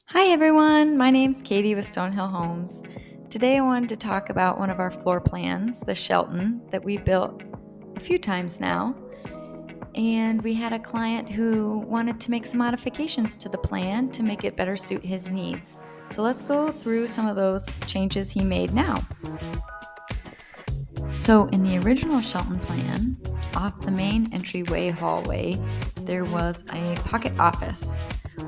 Hi everyone, my name's Katie with Stonehill Homes. Today I wanted to talk about one of our floor plans, the Shelton, that we built a few times now. And we had a client who wanted to make some modifications to the plan to make it better suit his needs. So let's go through some of those changes he made now. So in the original Shelton plan, off the main entryway hallway, there was a pocket office.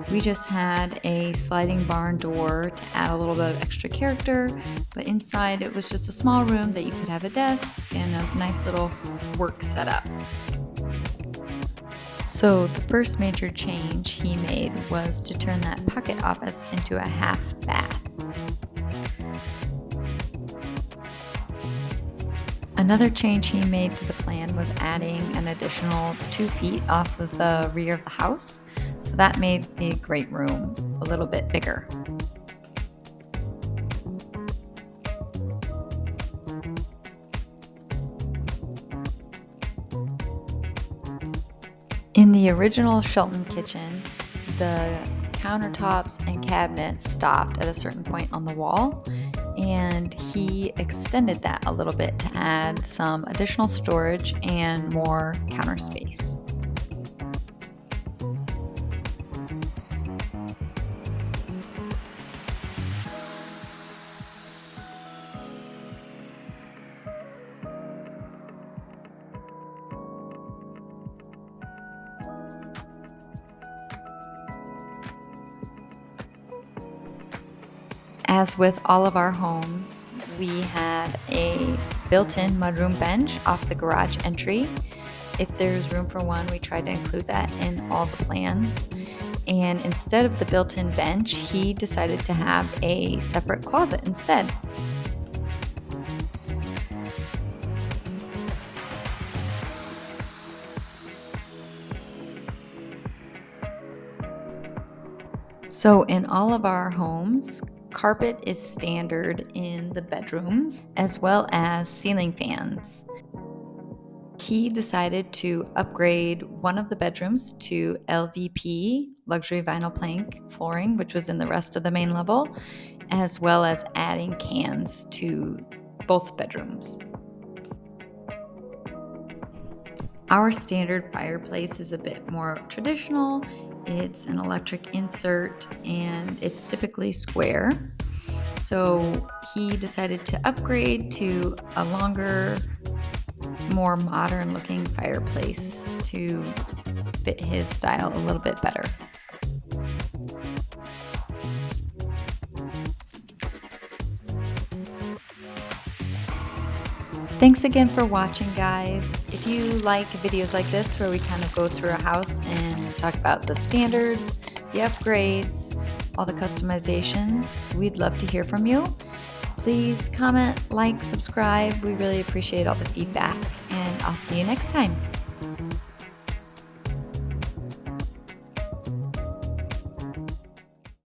We just had a sliding barn door to add a little bit of extra character, but inside it was just a small room that you could have a desk and a nice little work setup. So the first major change he made was to turn that pocket office into a half bath. Another change he made to the plan was adding an additional 2 feet off of the rear of the house, so that made the great room a little bit bigger. In the original Shelton kitchen, the countertops and cabinets stopped at a certain point on the wall, and he extended that a little bit to add some additional storage and more counter space. As with all of our homes, we had a built-in mudroom bench off the garage entry. If there's room for one, we tried to include that in all the plans. And instead of the built-in bench, he decided to have a separate closet instead. So in all of our homes, carpet is standard in the bedrooms, as well as ceiling fans. He decided to upgrade one of the bedrooms to LVP, luxury vinyl plank flooring, which was in the rest of the main level, as well as adding cans to both bedrooms. Our standard fireplace is a bit more traditional. It's an electric insert and it's typically square. So he decided to upgrade to a longer, more modern looking fireplace to fit his style a little bit better. Thanks again for watching, guys. If you like videos like this where we kind of go through a house and talk about the standards, the upgrades, all the customizations, we'd love to hear from you. Please comment, like, subscribe. We really appreciate all the feedback, and I'll see you next time.